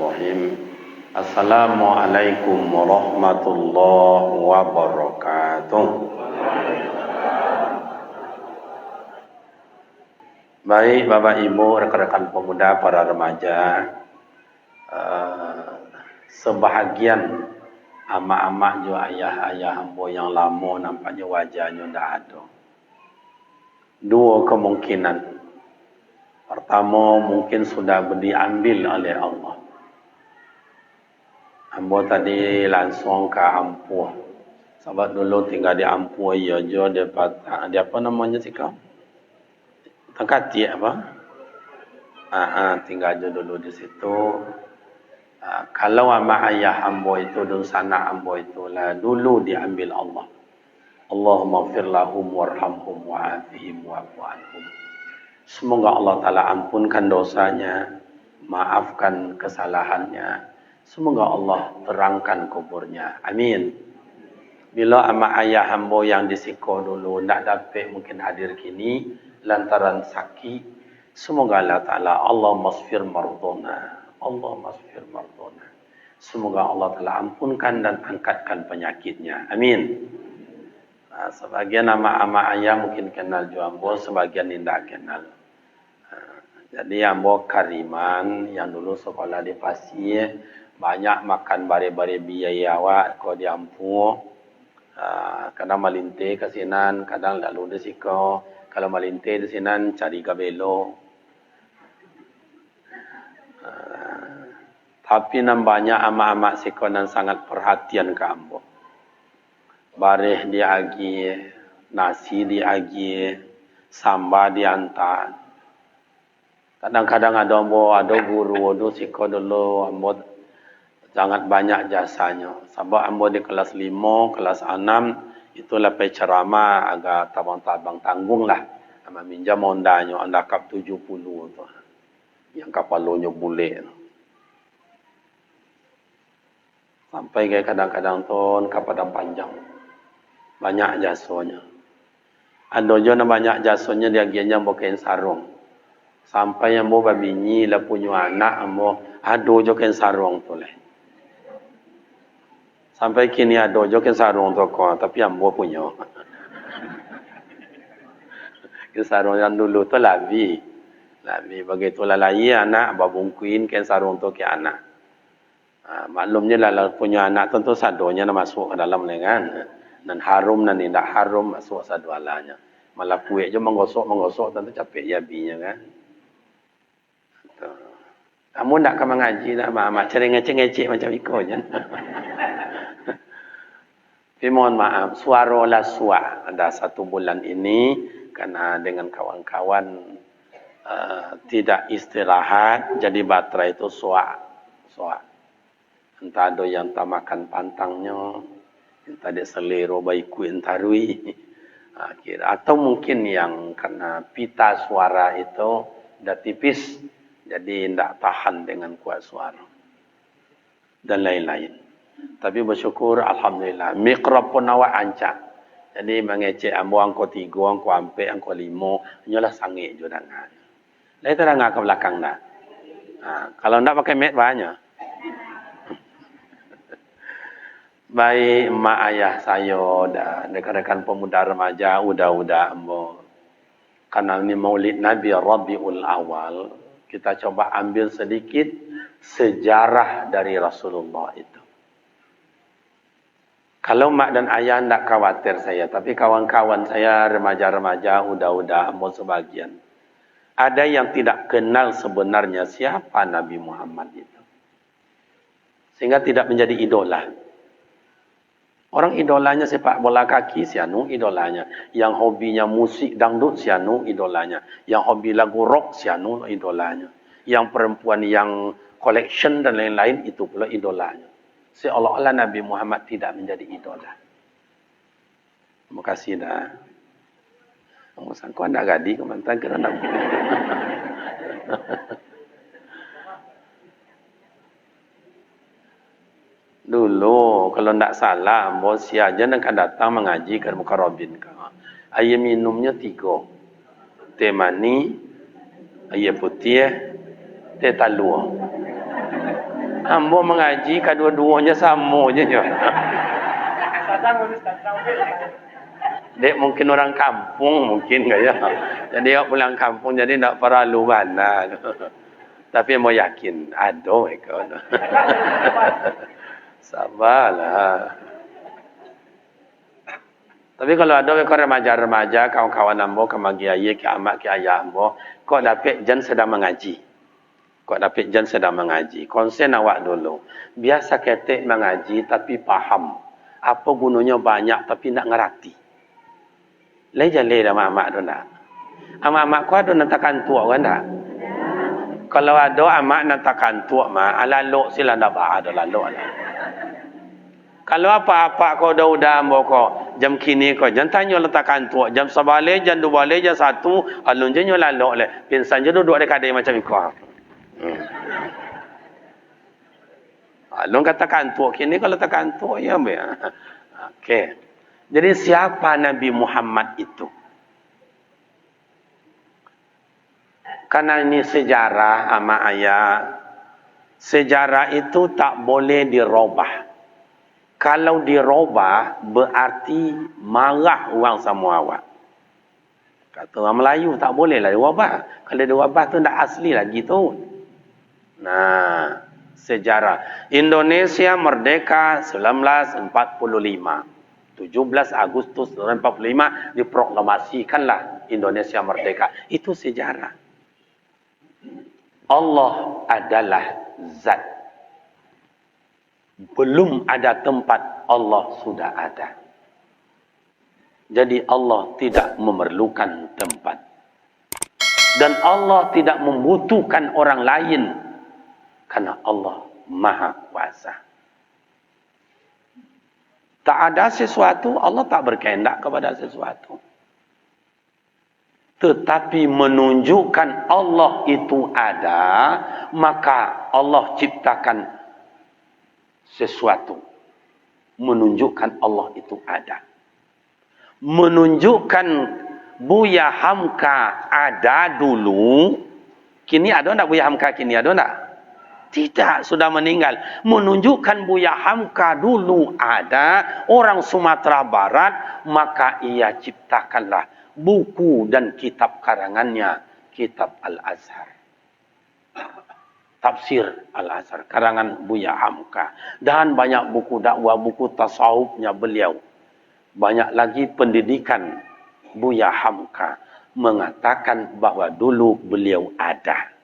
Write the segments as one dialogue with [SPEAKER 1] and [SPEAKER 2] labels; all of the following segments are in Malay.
[SPEAKER 1] Bismillahirrahmanirrahim. Assalamualaikum warahmatullahi wabarakatuh. Baik Bapak Ibu, rekan-rekan pemuda, para remaja, sebahagian amak-amak jo ayah-ayah hamba yang lama nampaknya wajahnya ndak ada. Dua kemungkinan. Pertama, mungkin sudah diambil oleh Allah. Hamba tadi langsung ke Ampuh. Sebab dulu tinggal di Ampuh ya jo dia apa namanya sih kau? Tangkati apa? Tinggal je dulu di situ. Kalau ama ayah hamba itu dan sanak hamba itulah dulu diambil Allah. Allahumma fir lahum warhamhum wa'afihim wa'fu anhum. Semoga Allah Ta'ala ampunkan dosanya, maafkan kesalahannya. Semoga Allah terangkan kuburnya. Amin. Bila ama ayah hamba yang disiko dulu tak dapat mungkin hadir kini lantaran sakit, semoga Allah Ta'ala Allah masfir mardona. Allah masfir mardona. Semoga Allah Ta'ala ampunkan dan angkatkan penyakitnya. Amin. Sebagian ama ayah mungkin kenal Juambo, sebagian tidak kenal. Jadi Ambo Kariman yang dulu sekolah di Pasir, banyak makan bare-bare biaya awak kalau di Ampuh. Kadang malinte ke sinan, kadang lalu di siko. Kalau malinte di sinan cari gabelo. Tapi nampaknya ama-ama siko nan sangat perhatian ke Ambo. Bareh diagi, nasi diagi, sambal diantar. Kadang-kadang ada guru, ada siko dulu, ambo sangat banyak jasanya. Sebab ambo di kelas 5, kelas 6, itulah ceramah agak tabang-tabang tanggung lah. Ama minjam ondanya, anda kap 70 tu. Yang kapalonyo bule. Sampai kayak kadang-kadang tu kapadang panjang. Banyak jasanya. Ada je banyak jasanya dia gianya bokain sarung. Sampai yang mau babinyi lah punya anak ambo ado joken sarung tu leh. Sampai kini ado joken sarung tu ko tapi ambo punya. Ke sarung yang dulu tu labi begitulah lagi anak babungkuin ken sarung tu ke anak. Maklumnya lah punya anak tentu sadonya masuk ke dalam lengan. Dan harum dan tidak harum masuk sadualanya. Malah kuih je menggosok tentu capek ya binya kan. Kamu tak akan mengaji nak mak cari ngecek-ngecek macam ikonya. Tapi mohon maaf, suara lah suah. Ada 1 bulan ini karena dengan kawan-kawan tidak istirahat, jadi baterai itu suah. Entah ada yang tak makan pantangnya, entah ada selero baiku entarui. Atau mungkin yang karena pita suara itu dah tipis. Jadi tidak tahan dengan kuat suara. Dan lain-lain. Tapi bersyukur, Alhamdulillah. Mikrofon awak ancak. Jadi mengecek ambo angko 3, angko 4, angko 5. Hanyalah sangit je dengar. Lain tak dengar ke belakang dah. Kalau tidak pakai mic banyak. Baik mak ayah saya dan rekan-rekan pemuda remaja, udah ambo. Karena ini maulid Nabi Rabiul Awal. Kita coba ambil sedikit sejarah dari Rasulullah itu. Kalau mak dan ayah tidak khawatir saya, tapi kawan-kawan saya, remaja-remaja, udah mau sebagian. Ada yang tidak kenal sebenarnya siapa Nabi Muhammad itu. Sehingga tidak menjadi idola. Orang idolanya sepak bola kaki, sianu idolanya. Yang hobinya musik dangdut, sianu idolanya. Yang hobi lagu rock, sianu idolanya. Yang perempuan yang collection dan lain-lain, itu pula idolanya. Seolah-olah Nabi Muhammad tidak menjadi idola. Terima kasih dah. Kamu sangka anda gadi ke mantan kerana dulu kalau tidak salah bos aja nak datang mengaji ke Mukarrabin ka. Air minumnya 3. Teh manis, air putih, teh talua. Ambo mengaji, kedua-duanya sama je. Dek mungkin orang kampung mungkin ya. Jadi awak pulang kampung jadi tak perlu mana. Tapi mau yakin ada mereka. Sabarlah. Tapi kalau ada mereka remaja-remaja, kawan-kawan ambo, kemagi ayah, ke amak, ke ayah ambo, kau dapat jan sedang mengaji. Kau dapat jan sedang mengaji. Konsen awak dulu. Biasa ketek mengaji tapi paham. Apa gunanya banyak tapi nak ngerti. Lejale dah mak-mak tu nak. Amak-mak kau ada natakan tua kan tak? Kalau ada amak natakan tua mak, alalok sila dah ada lalok lah. Kalau apa-apa kau dah ambo kau jam kini kau jangan tanya letakan tua jam sebalik jam 2 balik jam 1 alun je lalok le. Pinsan je duduk dekat dia macam ikut. Alun katakan tua kini kalau letakan tua ya be. Okey. Jadi siapa Nabi Muhammad itu? Karena ini sejarah ama ayah. Sejarah itu tak boleh dirubah. Kalau dirubah berarti marah orang semua awak. Kata orang Melayu tak boleh lah dirubah. Kalau dirubah tu tak asli lagi tu. Nah, sejarah. Indonesia merdeka 1945. 17 Agustus 1945 diproklamasikanlah Indonesia merdeka. Itu sejarah. Allah adalah zat. Belum ada tempat, Allah sudah ada. Jadi Allah tidak memerlukan tempat. Dan Allah tidak membutuhkan orang lain. Karena Allah Maha Kuasa. Tak ada sesuatu, Allah tak berkehendak kepada sesuatu. Tetapi menunjukkan Allah itu ada, maka Allah ciptakan sesuatu. Menunjukkan Allah itu ada. Menunjukkan Buya Hamka ada dulu. Kini ada tak Buya Hamka kini? Ada tak? Tidak, sudah meninggal. Menunjukkan Buya Hamka dulu ada, orang Sumatera Barat, maka ia ciptakanlah buku dan kitab karangannya, kitab Al-Azhar. Tafsir Al-Azhar, karangan Buya Hamka. Dan banyak buku dakwah, buku tasawufnya beliau. Banyak lagi pendidikan Buya Hamka mengatakan bahawa dulu beliau ada.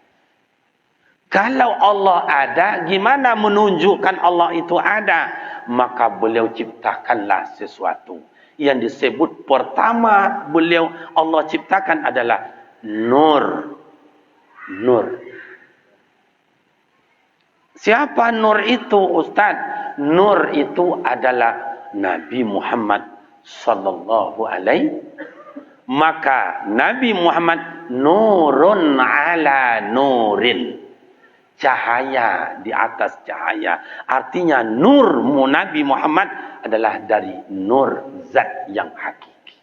[SPEAKER 1] Kalau Allah ada, gimana menunjukkan Allah itu ada? Maka beliau ciptakanlah sesuatu. Yang disebut pertama beliau Allah ciptakan adalah nur. Nur. Siapa nur itu, Ustaz? Nur itu adalah Nabi Muhammad sallallahu alaihi. Maka Nabi Muhammad nurun ala nurin. Cahaya di atas cahaya. Artinya nur Nabi Muhammad adalah dari nur zat yang hakiki.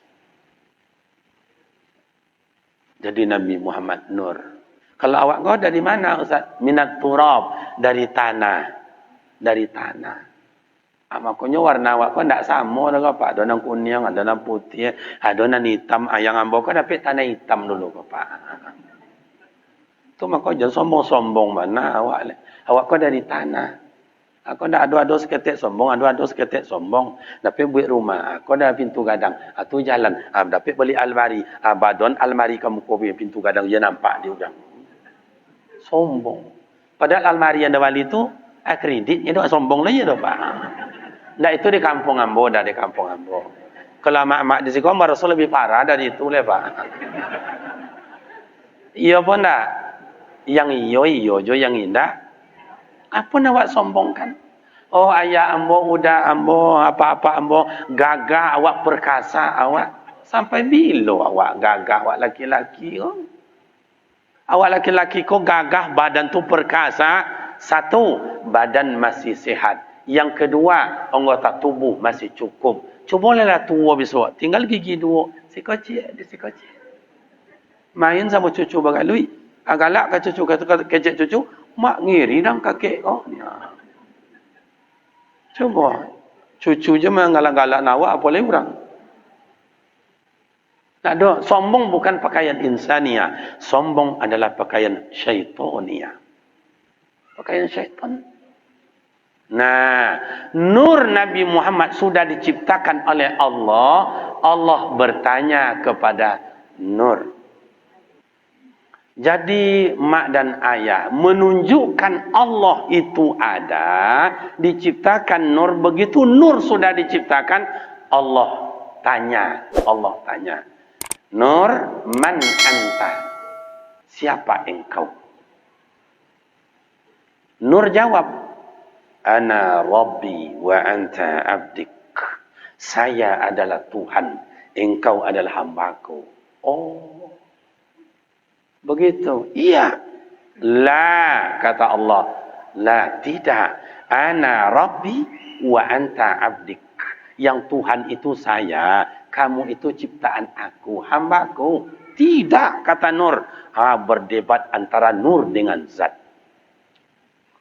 [SPEAKER 1] Jadi Nabi Muhammad nur. Kalau awak kau dari mana Ustaz? Minat turab, dari tanah. Dari tanah. Makanya warna awak kau tidak sama dengan Pak. Ada yang kuning, ada yang putih, ada yang hitam. Yang ambo kau dapat tanah hitam dulu Pak. Tu maka jangan sombong-sombong mana awak. Awak kau dari tanah. Aku dah adu-adu seketik sombong, adu-adu seketik sombong. Dapat buat rumah, aku dah pintu gadang. Tu jalan, dapat beli almari. Badon almari kamu kau punya pintu gadang dia nampak dia udah. Sombong. Padahal almari yang dah bali tu kreditnya dah sombong lagi dah Pak. Nah itu di kampung Ambo, dah di kampung Ambo. Kalau mak-mak di sini kau Rasul lebih parah dari itu le Pak. Iya pun dah. Yang iyo jo yang indah. Apa nak awak sombongkan? Oh ayah ambo, udah ambo, apa-apa ambo, gagah awak perkasa awak. Sampai bila awak gagah awak laki-laki? Oh. Awak laki-laki kau gagah badan tu perkasa. Satu, badan masih sehat. Yang kedua, anggota tubuh masih cukup. Cubalah tua besok. Tinggal gigi dua. Sikocik, disikocik. Main sama cucu bagai lui. Galak ke cucu, kecek cucu, Mak ngiri dan kakek kau ni. Coba. Cucu je mengalak-galak nawak apa lagi orang. Tak ada. Sombong bukan pakaian insaniah. Sombong adalah pakaian syaitaniah. Pakaian syaitan. Nah, nur Nabi Muhammad sudah diciptakan oleh Allah. Allah bertanya kepada nur. Jadi mak dan ayah menunjukkan Allah itu ada, diciptakan nur. Begitu nur sudah diciptakan, Allah tanya, Nur, man anta? Siapa engkau? Nur jawab, ana Rabbi wa anta abdik. Saya adalah Tuhan, engkau adalah hambaku. Oh, begitu. Iya. La, kata Allah. La, tidak. Ana Rabbi wa anta abdik. Yang Tuhan itu saya, kamu itu ciptaan aku, hambaku. Tidak, kata Nur. Berdebat antara Nur dengan Zat.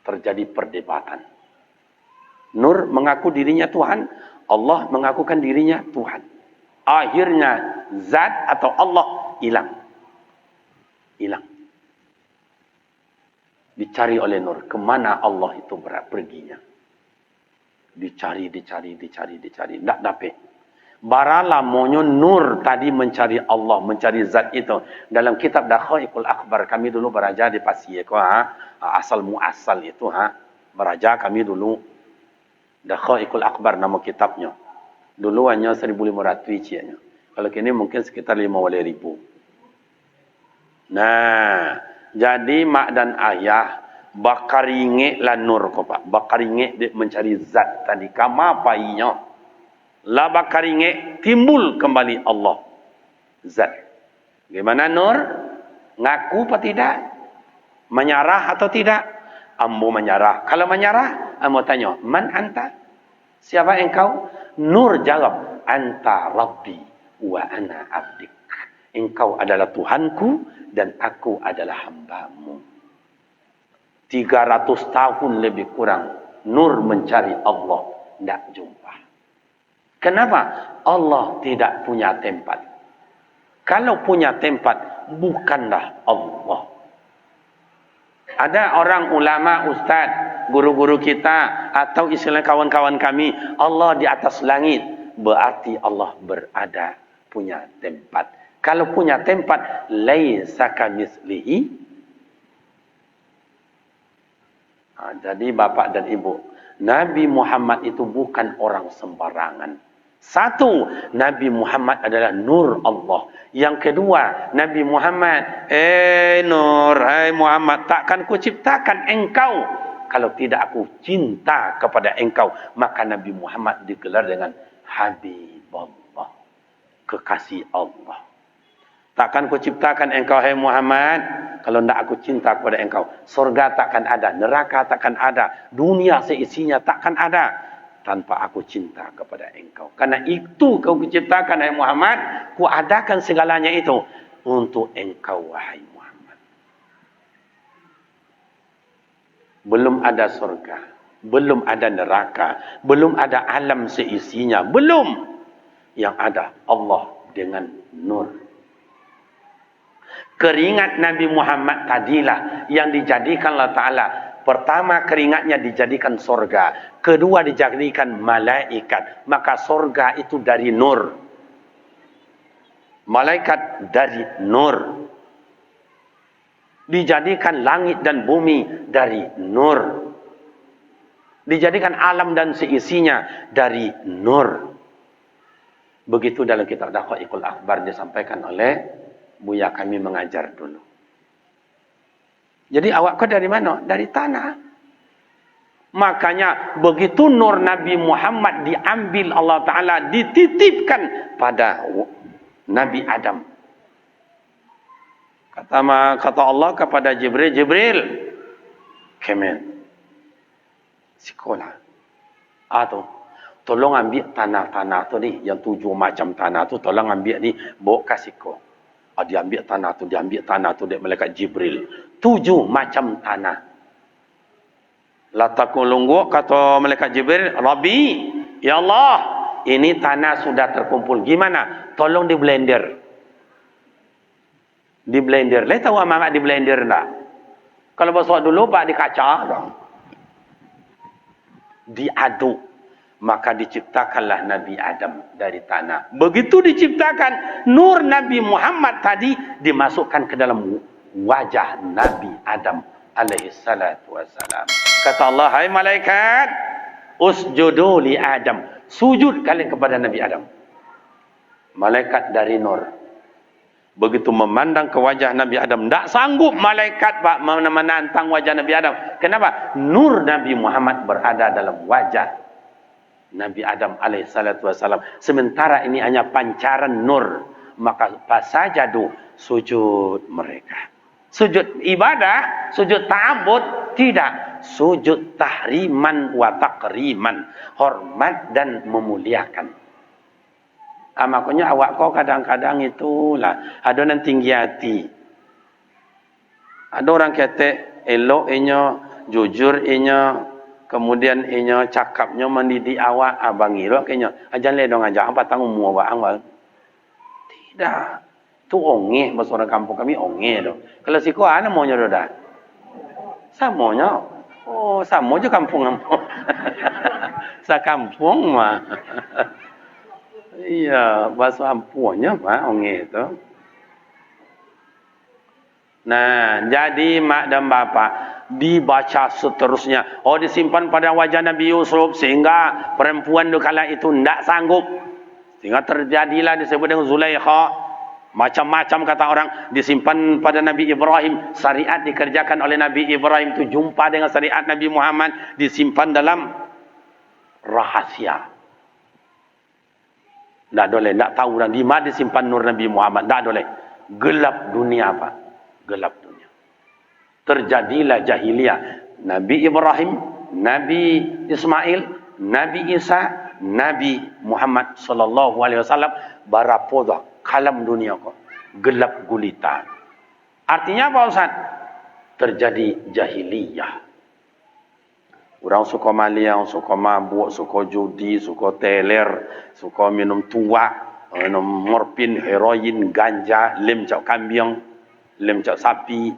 [SPEAKER 1] Terjadi perdebatan. Nur mengaku dirinya Tuhan, Allah mengakukan dirinya Tuhan. Akhirnya Zat atau Allah hilang. Dicari oleh Nur. Kemana Allah itu perginya? Dicari. Tak dapat. Baralah monyo Nur tadi mencari Allah, mencari Zat itu. Dalam kitab Dakhaikul Akhbar, kami dulu beraja di Pasir. Asal muasal itu. Beraja kami dulu. Dakhaikul Akhbar nama kitabnya. Dulu hanya 1.500 cianya. Kalau kini mungkin sekitar 5.000. Nah, jadi mak dan ayah bakar ingek lah Nur ko pak. Bakar ingek mencari Zat tadi. Kama painya. Lah bakar ingek timbul kembali Allah. Zat. Gimana Nur? Ngaku apa tidak? Menyerah atau tidak? Ambo menyerah. Kalau menyerah, ambo tanya, man anta? Siapa engkau? Nur jawab, anta Rabbi wa ana abdik. Engkau adalah Tuhanku dan aku adalah hambamu. 300 tahun lebih kurang Nur mencari Allah, tidak jumpa. Kenapa? Allah tidak punya tempat. Kalau punya tempat, bukanlah Allah. Ada orang ulama, ustaz, guru-guru kita, atau istilah kawan-kawan kami, Allah di atas langit. Berarti Allah berada, punya tempat. Kalau punya tempat, laisa kamitslihi. Jadi bapak dan ibu, Nabi Muhammad itu bukan orang sembarangan. Satu, Nabi Muhammad adalah nur Allah. Yang kedua, Nabi Muhammad, Nur, hai Muhammad, takkan ku ciptakan engkau kalau tidak aku cinta kepada engkau. Maka Nabi Muhammad digelar dengan Habibullah, kekasih Allah. Takkan ku ciptakan engkau, hai Muhammad, kalau tidak aku cinta kepada engkau. Surga takkan ada, neraka takkan ada, dunia seisinya takkan ada tanpa aku cinta kepada engkau. Karena itu kau ciptakan, hai Muhammad, ku adakan segalanya itu untuk engkau, wahai Muhammad. Belum ada surga, belum ada neraka, belum ada alam seisinya, belum. Yang ada Allah dengan nur. Keringat Nabi Muhammad tadilah yang dijadikan Allah Ta'ala. Pertama, keringatnya dijadikan sorga. Kedua, dijadikan malaikat. Maka sorga itu dari nur. Malaikat dari nur. Dijadikan langit dan bumi dari nur. Dijadikan alam dan seisinya dari nur. Begitu dalam kitab Dakhaikul Akhbar disampaikan oleh Buya kami mengajar dulu. Jadi awak kau dari mana? Dari tanah. Makanya begitu nur Nabi Muhammad diambil Allah Ta'ala, dititipkan pada Nabi Adam. Kata Allah kepada Jibril, kemen, sekolah. Tolong ambil tanah-tanah tu ni, yang 7 macam tanah tu, tolong ambil ni, bawa kasih kau. Dia ambil tanah tu, dia malaikat Jibril. 7 macam tanah. La takulunggu, kata malaikat Jibril, Rabbi, ya Allah, ini tanah sudah terkumpul. Gimana? Tolong di blender. Di blender. Leh tahu amat di blender enggak? Kalau bahasa dulu pak di kaca dong. Diaduk, maka diciptakanlah Nabi Adam dari tanah. Begitu diciptakan, nur Nabi Muhammad tadi dimasukkan ke dalam wajah Nabi Adam alaihi salatu wassalam. Kata Allah, hai malaikat, usjudu li Adam, sujud kalian kepada Nabi Adam. Malaikat dari nur begitu memandang ke wajah Nabi Adam, tak sanggup malaikat pak menantang wajah Nabi Adam. Kenapa? Nur Nabi Muhammad berada dalam wajah Nabi Adam alaihissalatu wassalam. Sementara ini hanya pancaran nur, maka pasajadu, sujud mereka. Sujud ibadah, sujud ta'abud, tidak. Sujud tahriman wa takriman, hormat dan memuliakan. Makanya awak kau kadang-kadang itulah ada orang tinggi hati. Ada orang kata elok inyo, jujur inyo, kemudian inyo cakapnya mendidik awak, abang iro kayaknya ajan le dong ajak apa tanggung mu awak awal. Tidak. Tu onge bahasa orang kampung kami onge do. Kalau siko ana maunya dah. Samonya. Oh, samo je kampung kampung. Sa kampung mah. Iya, bahasa ampunya pak onge itu. Nah, jadi mak dan bapak dibaca seterusnya. Oh, disimpan pada wajah Nabi Yusuf sehingga perempuan kala itu tidak sanggup. Sehingga terjadilah disebut dengan Zulaikha. Macam-macam kata orang disimpan pada Nabi Ibrahim. Syariat dikerjakan oleh Nabi Ibrahim itu jumpa dengan syariat Nabi Muhammad disimpan dalam rahasia. Tak boleh, tak tahu dah di mana disimpan nur Nabi Muhammad. Tak boleh. Gelap dunia apa? Gelap dunia. Terjadilah jahiliyah. Nabi Ibrahim, Nabi Ismail, Nabi Isa, Nabi Muhammad sallallahu alaihi wasallam barapoda kalam dunia kok. Gelap gulita. Artinya apa Ustaz? Terjadi jahiliyah. Orang suka maliang, suka mabuk, suka judi, suka teler, suka minum tuak, minum morfin, heroin, ganja, lem cak kambing, lem cak sapi,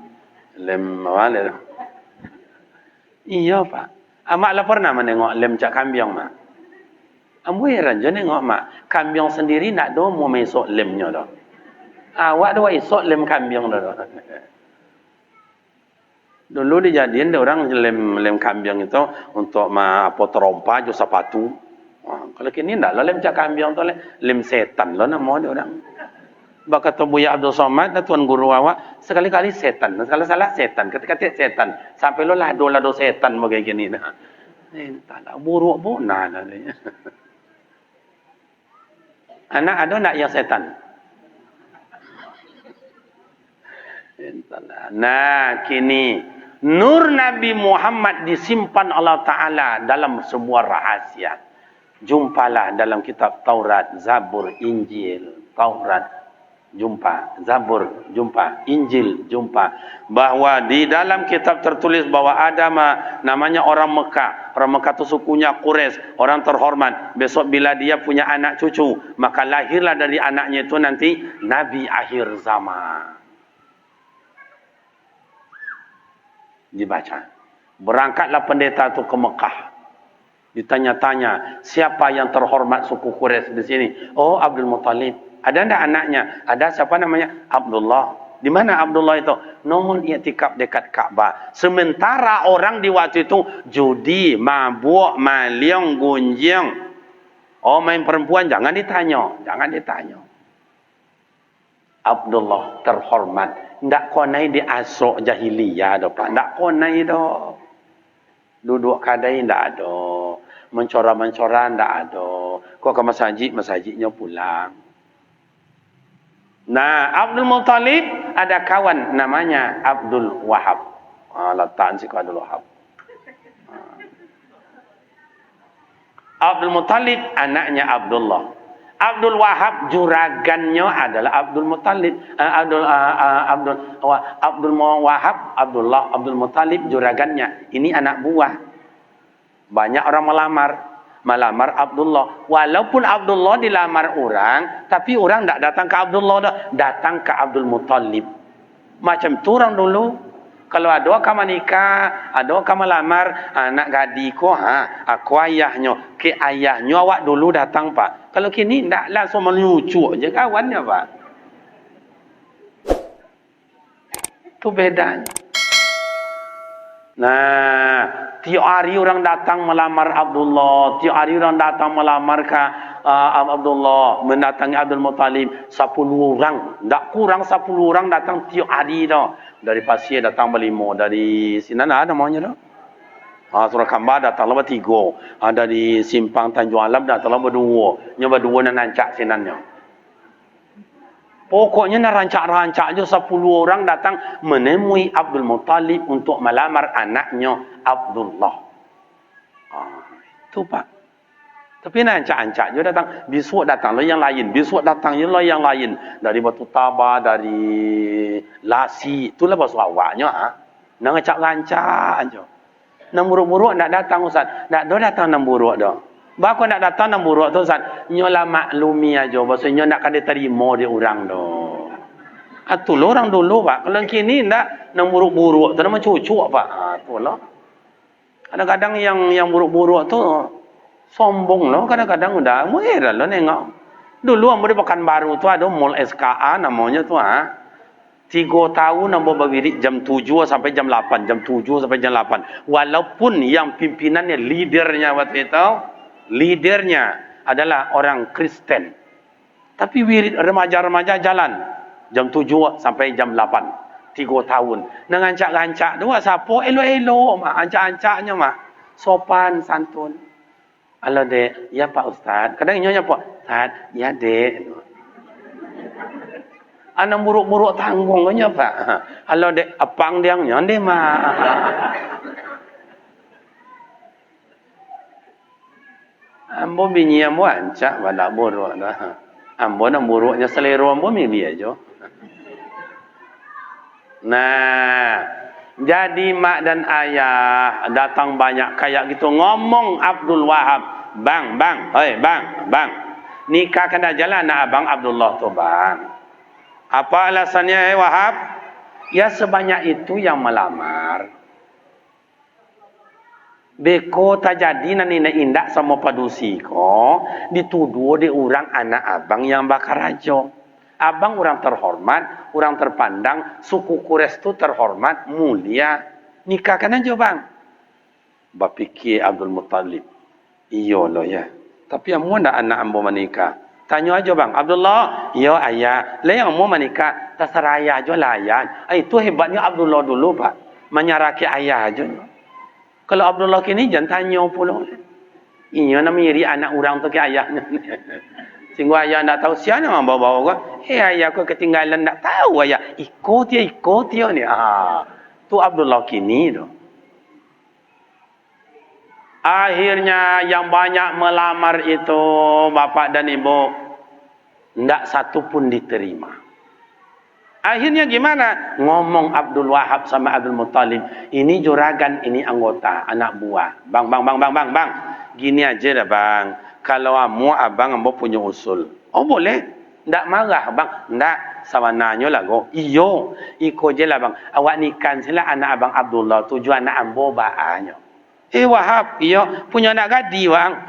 [SPEAKER 1] lem mana? Iya pak. Mak lah pernah menengok lem cak kambing mak. Ambo heran je nengok mak. Kambing sendiri nak do mau mesok lemnya dah. Awak do esok lem kambing dah. Dulu dijadiin orang lem kambing itu untuk apa terompa jo sepatu. Kalau kini ndak lah lem cak kambing tu lem setan lah nama dia orang. Baka tu Buya Abdul Somad tuan guru awak sekali-kali setan, sekali salah setan, ketika setan sampai lo lado setan begini dah. Entahlah buruk bona dah dia. Anak ada nak yang setan? Entahlah. Nah, kini nur Nabi Muhammad disimpan Allah Ta'ala dalam sebuah rahasia. Jumpalah dalam kitab Taurat, Zabur, Injil, Taurat, jumpa. Zabur, jumpa. Injil, jumpa. Bahwa di dalam kitab tertulis bahwa ada namanya orang Mekah. Orang Mekah itu sukunya Quraisy, orang terhormat. Besok bila dia punya anak cucu, maka lahirlah dari anaknya itu nanti Nabi akhir zaman. Dibaca. Berangkatlah pendeta itu ke Mekah. Ditanya-tanya, siapa yang terhormat suku Quraisy di sini? Oh, Abdul Muttalib. Ada enggak anaknya? Ada, siapa namanya? Abdullah. Di mana Abdullah itu? Nol i'tikaf dekat Ka'bah. Sementara orang di waktu itu judi, mabuk, maliang, gunjing. Oh, main perempuan jangan ditanya, jangan ditanya. Abdullah terhormat. Ndak konai diasok jahiliyah dah pak. Ndak konai dah. Duduk kadai ndak ada. Mencora-mencora ndak ada. Kau ke masjidnya pulang. Nah, Abdul Muttalib ada kawan namanya Abdul Wahab. Letak si Abdul Wahab. Abdul Muttalib anaknya Abdullah. Abdul Wahab juragannya adalah Abdul Muttalib. Abdul Wahab Abdullah Abdul Muttalib juragannya. Ini anak buah. Banyak orang melamar Abdullah. Walaupun Abdullah dilamar orang, tapi orang tak datang ke Abdullah dah, datang ke Abdul Muttalib. Macam tu orang dulu. Kalau ada kamu nikah, ada kamu lamar anak gadi ko, aku ayahnya, ke ayahnya awak dulu datang pak. Kalau kini tak langsung melucu je kawannya pak. Itu bedanya. Nah, tiap hari orang datang melamar Abdullah, tiap hari orang datang melamar ke Abdullah, mendatangi Abdul Muttalib, 10 orang, tak kurang 10 orang datang tiap hari dah. Dari Pasir datang berlima, dari sini ada namanya dah. Surah Khambar datang lah 3, dari Simpang Tanjung Alam datang lah 2, nyoba 2 nak nancak sinannya. Pokoknya nak rancak-rancak je 10 orang datang menemui Abdul Muttalib untuk melamar anaknya Abdullah. Itu pak. Tapi nak ancak-ancak je datang. Besok datang lah yang lain. Besok datang je lah yang lain. Dari Batu Tabah, dari Lasi. Itulah bahasa awaknya. Nak ancak-ancak je. Nak buruk-buruk nak datang Ustaz. Nak datang nak buruk dah. Bako nak datang nak buruk tu Ustaz. Nyolah maklumi aja. Maksudnya nak kena terima dia orang tu. Itulah orang dulu pak. Kalau kini nak buruk-buruk tu nak cucuk pak. Itulah. Kadang-kadang yang buruk-buruk tu sombong loh. Kadang-kadang udah heran loh nengok. Dulu ambo di Pekanbaru tu ada mall SKA namanya tu 3 tahun ambo berdiri jam 7 sampai jam 8. Jam 7 sampai jam 8. Walaupun yang pimpinannya, leadernya waktu itu, leadernya adalah orang Kristen. Tapi wirid remaja-remaja jalan jam 7 sampai jam 8. 3 tahun. Nangancak-gancak dua siapa elok-elok mak ancak-ancaknya mak. Sopan santun. Halo dek, ya Pak Ustaz. Kadang nyonya Pak, Ustaz, ya dek. Anak buruk-buruk tanggung nya Pak. Halo dek, apang dia nyonde mak. Ambo bini ambo ancak pada buruk dah. Ambo nak buruknya selera ambo milih aja. Nah, jadi mak dan ayah datang banyak kayak gitu ngomong Abdul Wahab, bang, hei bang, nikah kena jalan nak abang Abdullah tu bang. Apa alasannya Wahab? Ya sebanyak itu yang melamar. Beko tak jadi nani nak indak sama padusi ko dituduh di orang anak abang yang bakar raja. Abang orang terhormat, orang terpandang, suku Quraisy tu terhormat, mulia. Nikahkan aja bang. Bapikir Abdul Muttalib. Iyo loh ya. Tapi amu nak anak ambo menikah. Tanya aja bang, Abdullah, iya ayah. Lah yang amu menikah, terserah ayah aja lah ayah. Itu hebatnya Abdullah dulu pak. Menyaraki ayah aja. Kalau Abdullah kini jangan tanya pula. Iya nak miri anak orang tu ke ayahnya. Sehingga ayah tak tahu siapa yang bawa-bawa kau. Ayah aku ketinggalan tak tahu ayah. Ikut dia ni. Tu Abdullah kini tu. Akhirnya yang banyak melamar itu bapak dan ibu, tidak satu pun diterima. Akhirnya gimana? Ngomong Abdul Wahab sama Abdul Muttalib. Ini juragan, ini anggota, anak buah. Bang. Gini aja dah bang. Kalau abang punya usul. Oh boleh. Ndak marah bang. Ndak. Sama nanya lah go. Iyo. Iko je lah bang. Awak nikah sila anak abang Abdullah. Tujuan anak ambo baanya. Wahab. Iyo. Punya anak gadi bang.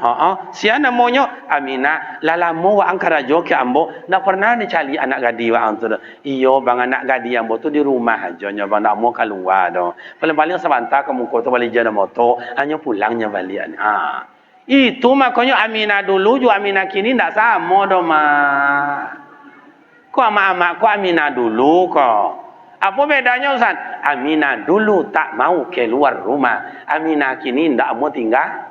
[SPEAKER 1] Siapa namanya? Aminah. Lalamu wa angkarajo ke ambo. Ndak pernah dicari anak gadi bang. Iyo bang anak gadi ambo tu di rumah aja. Bang nak mau keluar dah. Paling-paling sebentar kamu kau tu balik jalan motor. Hanya pulangnya balik. Itu makanya Aminah dulu juga Aminah kini tak sama dah mak. Kau mak kau Aminah dulu kau. Apa bedanya Ustaz? Aminah dulu tak mau keluar rumah. Aminah kini tak mau tinggal.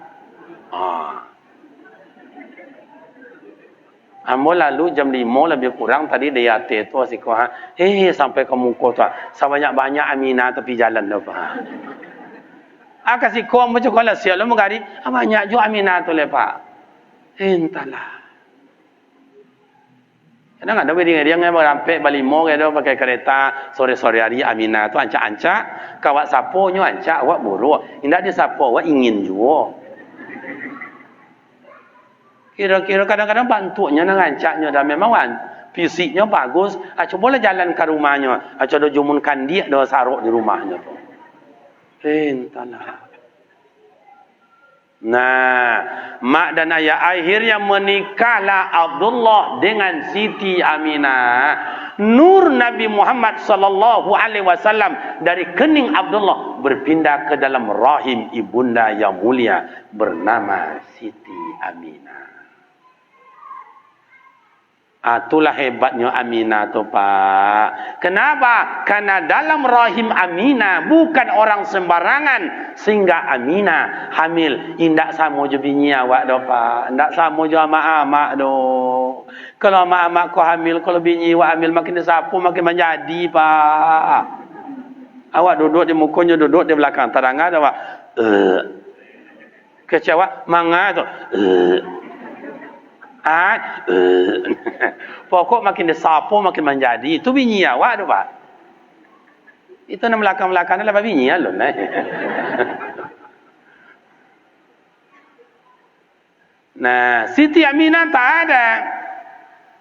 [SPEAKER 1] Ambo lalu jam 5 lebih kurang tadi dia tu si kau sampai ke muka tu. Sebanyak-banyak Aminah tepi jalan dah pak. Kasih kau macam kalau siap lo menggari, banyak juga Aminah tu lepak. Entahlah. Kadang ada dia merampai balimo ke pakai kereta sore-sore hari Aminah tu ancak-ancak, kawak sapo nyo ancak awak buruk. Indak dia sapo awak ingin juga. Kira-kira kadang-kadang bantunya nak rancaknya dah memang wan. Fisiknya bagus. Cubalah jalan ke rumahnya. Coba jumunkan dia dah saruk di rumahnya tu. Entahlah. Nah, mak dan ayah akhirnya menikahlah Abdullah dengan Siti Aminah. Nur Nabi Muhammad sallallahu alaihi wasallam dari kening Abdullah berpindah ke dalam rahim ibunda yang mulia bernama Siti Aminah. Itulah hebatnya Aminah tu Pak. Kenapa? Karena dalam rahim Aminah bukan orang sembarangan sehingga Aminah hamil. Indak sama je bini awak dah Pak. Indak sama je amak-amak doh. Kalau amak-amak kau hamil, kalau bini awak hamil makin sapu makin menjadi Pak. Awak duduk di mukanya, duduk di belakang terang ada awak. Kecewa manga tu. Pokok makin disapu makin menjadi. Itu bini awak tu Pak. Itu nak belakang-belakang adalah bini alun. Nah, Siti Aminah tak ada.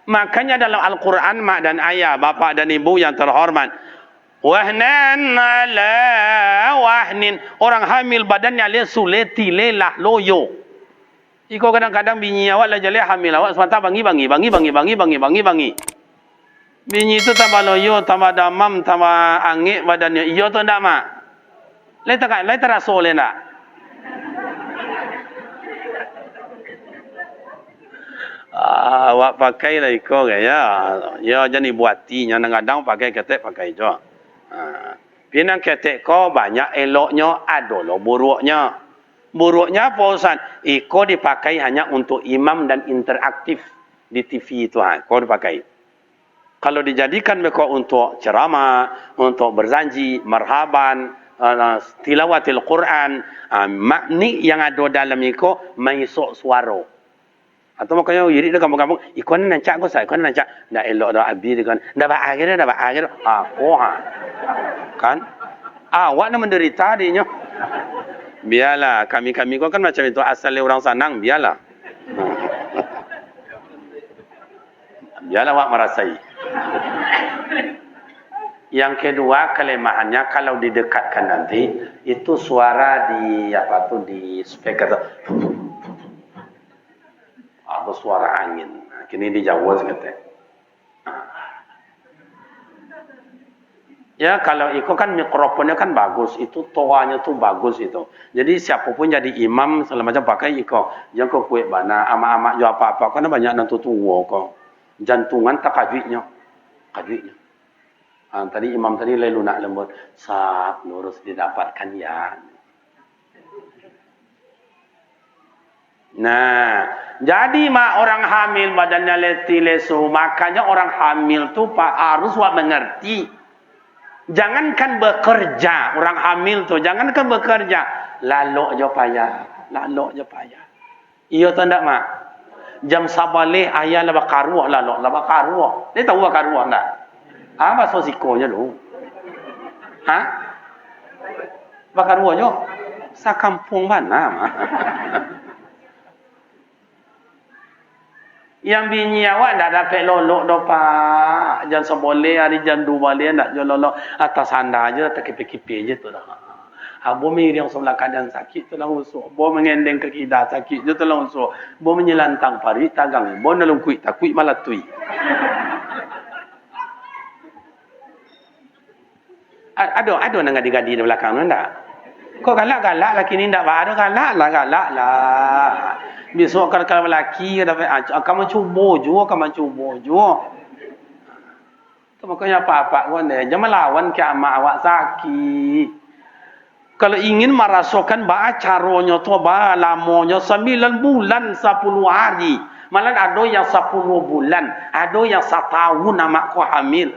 [SPEAKER 1] Makanya dalam Al-Quran mak dan ayah, bapa dan ibu yang terhormat. Wahnan ala wahnin. Orang hamil badannya lesu, leti, lelah, loyo. Iko kadang-kadang bini awak lah jale hamil awak semata bangi. Bini itu tambah loyo, tambah damam, tambah angin badannya. Iyo tu ndak mak? Lai terasa le ndak? Awak pakai lah iko ke ya. Ya jadi buatinya kadang pakai ketek pakai jo. Pinang ketek ko banyak eloknya, ada lo buruknya. Buruknya apa Ustaz? Iko dipakai hanya untuk imam dan interaktif di TV itu. Kau dipakai. Kalau dijadikan mereka untuk ceramah, untuk berzanji, marhaban, tilawatil Quran, makni yang ada dalam iko maisuk suara. Atau makanya iri di kampung-kampung, iko ni nancak ko Ustaz, iko ni nancak. Ndak elok dah abi dengan dah akhir. Kan? Awak nak menderita dinya. Biarlah, kami-kami kau kan macam itu, asalnya orang Sanang, biarlah. Biarlah awak merasai. Yang kedua, kelemahannya kalau didekatkan nanti, itu suara di speaker tu. Atau suara angin. Kini dijauh sekejap. Ya kalau ikut kan mikrofonnya kan bagus, itu toanya tuh bagus itu. Jadi siapapun jadi imam segala macam pakai ikut. Jangan kau kuat bana, ama-ama jo apa-apa karena banyak nanti tua kok. Jantungan tak kajutnya. Tadi imam tadi lunak lembut, sab lurus didapatkan ya. Nah, jadi mak orang hamil badannya letih lesu, makanya orang hamil tuh Pak harus mengerti. Jangankan bekerja, orang hamil tu, jangankan bekerja, lalok je payah. Iyo tu ndak mak? Jam sabaleh ayah lah bakaruah lalok, lah bakaruah. Dia tahu bakaruah ndak? Apa sosikonya lu? Bakaruah je? Sa kampung mana mak? Yang bini awak tak dapat lolok dah Pak. Jangan seboleh hari jam 2 balik tak jual lolok. Atas anda aja tak kipi-kipi je tu dah. Bo miri yang sebelah kanan sakit tu lah usuk. Bo mengendeng ke kida sakit je tu lah usuk. Bo menyelantang pari tagang. Bo nalung kuit tak kuit malah tui. Ada nak gadi-gadi di belakang tu tak? Kau galak-galak laki ni tak ada galak lah. Besok kalau lelaki kamu cuba juga. Tu makanya apa-apa pun dia. Jangan lawan ke amak awak sakit. Kalau ingin merasakan bah caranya tu bah lamanya 9 bulan 10 hari. Malah ada yang 10 bulan, ada yang 1 tahun amak kau hamil.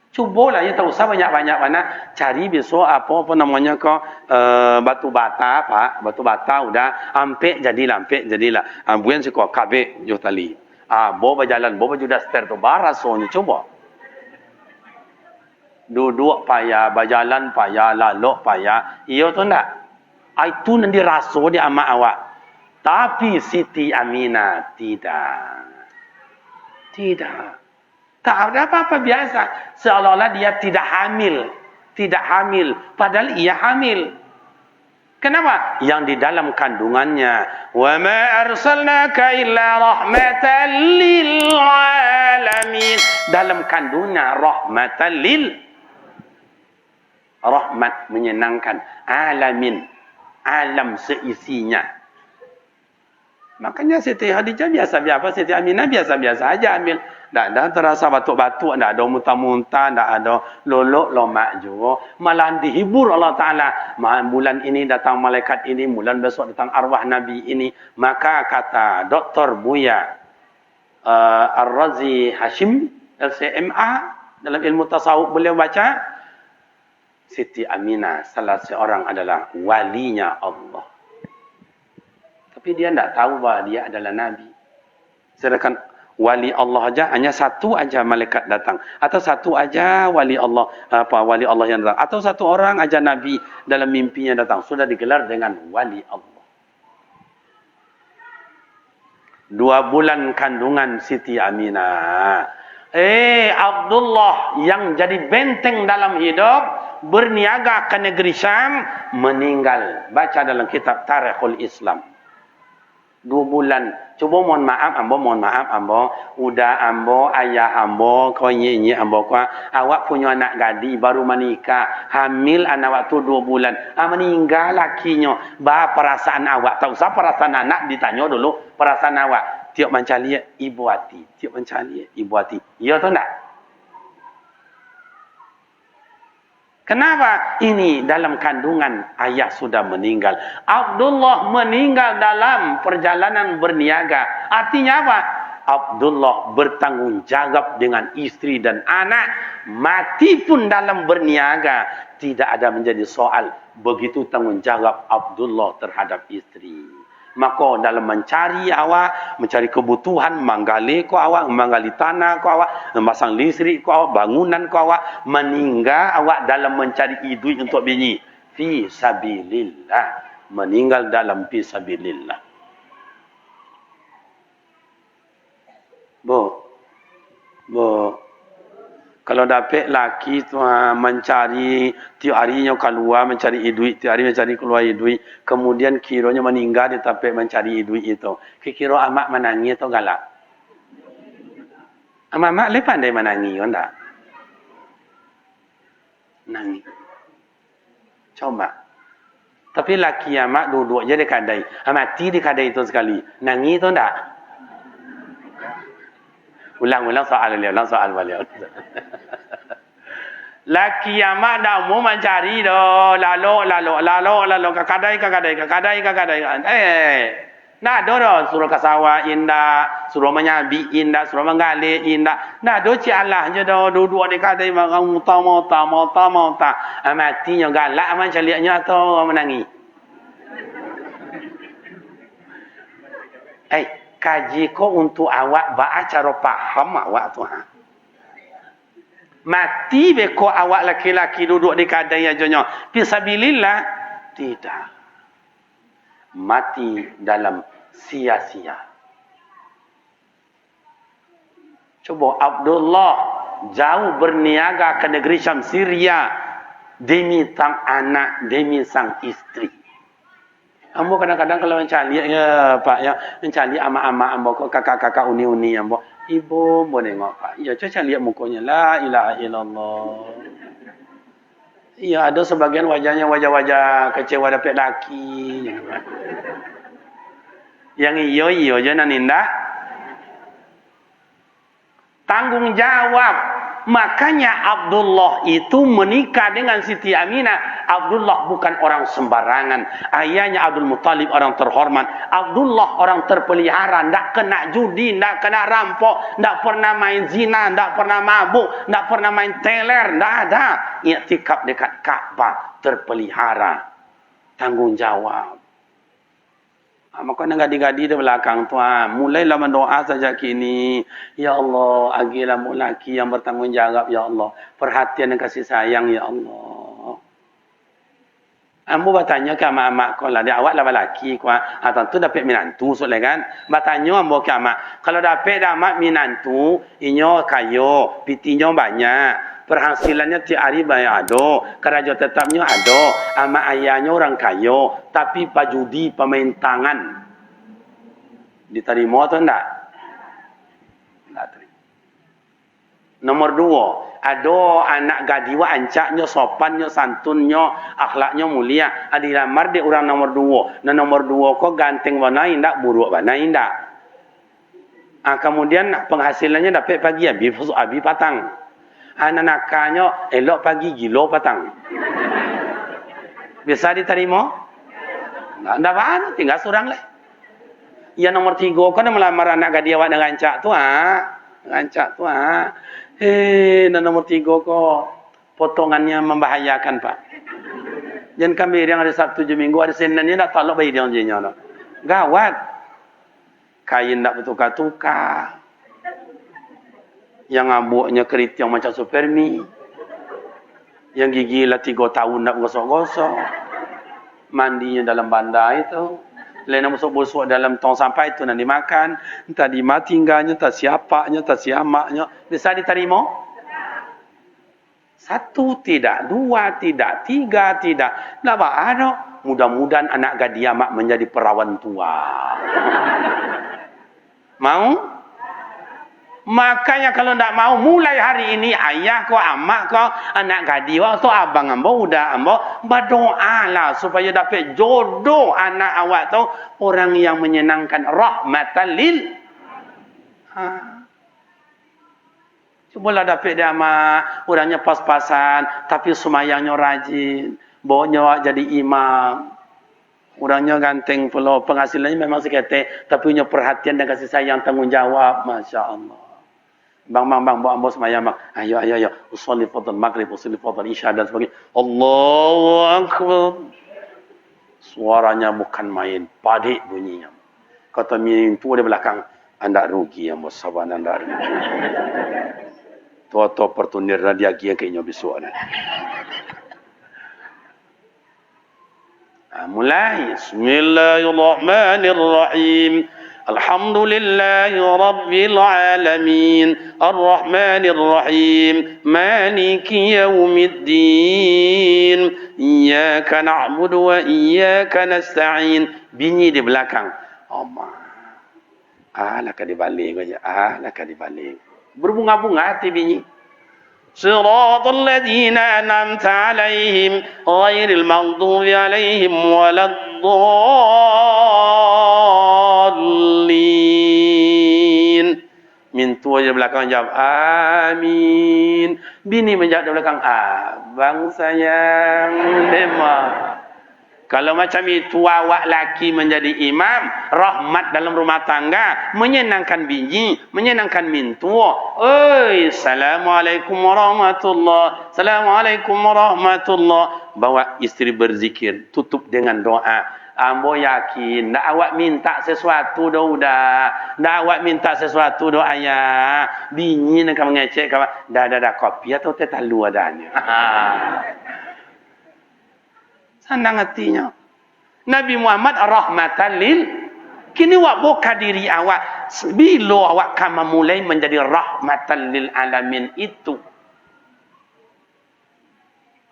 [SPEAKER 1] Cubalah ya tak usah banyak-banyak mana cari besok apa namanya kau batu bata Pak, batu bata udah ampek jadilah. Bukan si kau kabe jo tali. Bo berjalan, bo berjuda ster tu barasonya coba. Duduk payah, berjalan payah, lalok payah. Iyo tu ndak. Itu nanti raso di amak awak. Tapi Siti Aminah tidak. Tidak. Tak ada apa-apa, biasa. Seolah-olah dia tidak hamil. Tidak hamil. Padahal ia hamil. Kenapa? Yang di dalam kandungannya. Wa ma arsalnaka illa rahmatan lil alamin. Dalam kandungannya rahmatan lil. Rahmat menyenangkan. Alamin. Alam seisinya. Makanya Siti Khadijah biasa-biasa. Siti Aminah biasa-biasa aja ambil. Tak ada terasa batuk-batuk, tak ada muntah-muntah, tak ada lolok lomak juga. Malah dihibur Allah Ta'ala. Bulan ini datang malaikat ini, bulan besok datang arwah Nabi ini. Maka kata Dr. Buya Ar-Razi Hashim, LCMA, dalam ilmu tasawuf beliau baca, Siti Aminah salah seorang adalah walinya Allah. Tapi dia tidak tahu bahawa dia adalah Nabi. Sedangkan wali Allah aja hanya satu aja malaikat datang, atau satu aja wali Allah wali Allah yang datang, atau satu orang aja Nabi dalam mimpinya datang, sudah digelar dengan wali Allah. 2 bulan kandungan Siti Aminah. Abdullah yang jadi benteng dalam hidup, berniaga ke negeri Syam, meninggal. Baca dalam kitab Tarikhul Islam. 2 bulan. Cuba mohon maaf ambo. Udah ambo, ayah ambo, kau nyi ambo kau. Awak punya anak gadis baru menikah. Hamil anak waktu 2 bulan. Meninggal lakinya. Bah perasaan awak. Tak usah perasaan anak, ditanya dulu perasaan awak. Tiap mencari ibu hati. Tiap mencari ibu hati. Ya atau tak? Kenapa? Ini dalam kandungan ayah sudah meninggal. Abdullah meninggal dalam perjalanan berniaga. Artinya apa? Abdullah bertanggung jawab dengan istri dan anak. Mati pun dalam berniaga. Tidak ada menjadi soal. Begitu tanggung jawab Abdullah terhadap istri. Maka dalam mencari awak, mencari kebutuhan, menggali ko awak, menggali tanah ko awak, memasang listrik ko awak, bangunan ko awak, meninggal awak dalam mencari duit untuk bini. Fi sabilillah. Meninggal dalam fi sabilillah. Bo. Kalau dapat laki tu mencari tiap harinya keluar mencari duit, tiap hari mencari keluar duit, kemudian kiranya meninggal dia tapi mencari duit itu. Kira amak menangis atau galak? Amak le pandai menangis kan tak? Nangis. Coba. Tapi laki amak duduk je di kadai. Mati di kadai itu sekali. Nangis tu tak? Ulang soal beliau. Laki amak dah mau mencari dah, lalu ke kadai. Nah, dah suruh ke sawah indah, suruh menyabi indah, suruh menggali indah. Nah, doci Allah je dah duduk di kadai makan mata. Matinya galak macam lihatnya atau menangis. Kaji ko untuk awak baca cara faham awak tu Mati be ko awak laki-laki duduk di kadai aja fisabilillah tidak. Mati dalam sia-sia. Coba Abdullah jauh berniaga ke negeri Syam Syria demi sang anak, demi sang istri. Ambo kadang-kadang kalau mencari ya Pak ya, mencari ama-ama ambo kok kakak-kakak uni-uni ambo. Ibu boleh nengok Pak. Ya coba lihat mukanya, la ilaha illallah. Iya, ada sebagian wajahnya wajah-wajah kecewa dapat laki. Yang iyo je naninda. Tanggung jawab. Makanya Abdullah itu menikah dengan Siti Aminah. Abdullah bukan orang sembarangan. Ayahnya Abdul Muttalib orang terhormat. Abdullah orang terpelihara. Tak kena judi, tak kena rampok, tak pernah main zina, tak pernah mabuk, tak pernah main teler. Tak ada. Iktikaf dekat Ka'bah. Terpelihara. Tanggung jawab. Maka nak gadi-gadi di belakang tu mulailah mendoa saja kini. Ya Allah, agilah laki yang bertanggung jawab ya Allah. Perhatian dan kasih sayang ya Allah. Ambo bertanya ke mak-mak kau lah, dia awak lah lelaki kau, tentu dapat minantu soalnya kan. Bertanya ambo ke mak, kalau dapat damat minantu, inyo kayo, pitinyo banyak, penghasilannya tiap hari banyak ada, kerja tetapnya ada, ama ayahnya orang kayo, tapi pajudi pemain tangan, diterima atau enggak? Enggak terima. Nomor 2, ada anak gadiwa ancaknya, sopannya, santunnya, akhlaknya mulia. Ada lamar dia orang nomor 2. Nah nomor 2 kok ganteng warna indak, buruk warna indak. Kemudian penghasilannya dapat pagi abi patang. Anak nakanya elok pagi gilo patang. Bisa diterima? Enggak apa, tinggal seorang lah. Yang nomor 3 kan melamar anak gadiwa dengan ancak tu Rancak tu dan nomor 3 kok potongannya membahayakan Pak. Jangan kami yang ada Sabtu je Minggu ada Seninnya nak tolak bayi dia onjenya nak. Gawat. Kain tak bertukar-tukar. Yang ambuknya keriting macam supermi. Yang gigi lah 3 tahun nak gosok-gosok. Mandinya dalam bandar itu. Lain busuk-busuk dalam tong sampah itu nak dimakan. Entah di mati tinggalnya, entah siapanya, entah siamaknya. Bisa diterima? 1 tidak, 2 tidak, 3 tidak. Kenapa? Mudah-mudahan anak gadia mak menjadi perawan tua. Mau? Makanya kalau tidak mau, mulai hari ini ayah kau, amak kau, anak gadiwa atau abang ambo, udah ambo, berdoa lah supaya dapat jodoh anak awak tu orang yang menyenangkan, rahmatan lil. Cubalah dapat dia amak, orangnya pas-pasan, tapi semayangnya rajin, bawanya jadi imam. Orangnya ganteng pula, penghasilannya memang seketek, tapi punya perhatian dan kasih sayang, tanggungjawab, Masya Allah. Bang, buat semayang, bang. Ayo. Usolli fadl maghrib, usolli fadl isya dan sebagainya. Allahu Akbar. Suaranya bukan main, padik bunyinya. Kata mintu di belakang, anda rugi yang saban anda rugi. Tua-tua pertunir radia kia kayaknya besok. Mulai. Bismillahirrahmanirrahim. Alhamdulillahi Rabbil Alamin Ar-Rahmanir Rahim Maliki Yawmiddin Iyyaka na'budu wa iyyaka nasta'in. Bunyi di belakang. Laka dibalik aja. Laka dibalik. Berbunga-bunga hati bunyi. Siratal ladzina an'amta 'alaihim ghairil maghdubi 'alaihim waladdallin. Mintu aja belakang jawab amin. Bini menjawab di belakang abang sayang dema. Kalau macam itu awak laki menjadi imam, rahmat dalam rumah tangga, menyenangkan bini, menyenangkan mintu. Oi, assalamualaikum warahmatullah. Assalamualaikum warahmatullah. Bawa istri berzikir, tutup dengan doa. Ambo yakin, dah awak minta sesuatu dah. Dah awak minta sesuatu dah ayah. Bini nak mengecek kawan. Dah kopi atau teh talu adanya. Senang hatinya. Nabi Muhammad rahmatan lil. Kini awak buka diri awak. Bila awak kamu mulai menjadi rahmatan lil alamin itu.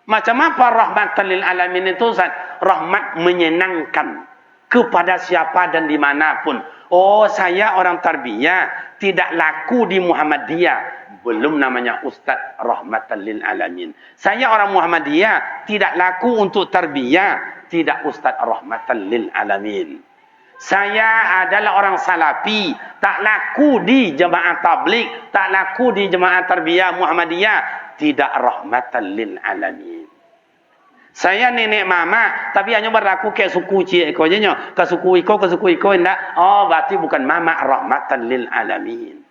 [SPEAKER 1] Macam apa rahmatan lil alamin itu? Rahmat menyenangkan kepada siapa dan dimanapun. Oh, saya orang tarbiyah. Tidak laku di Muhammadiyah. Belum namanya Ustaz rahmatan lil alamin. Saya orang Muhammadiyah, tidak laku untuk tarbiyah, tidak Ustaz rahmatan lil alamin. Saya adalah orang salafi, tak laku di jemaah tabligh, tak laku di jemaah tarbiyah Muhammadiyah, tidak rahmatan lil alamin. Saya nenek mama, tapi hanya berlaku ke suku cik iko je ke suku iko enggak. Oh, berarti bukan mama rahmatan lil alamin.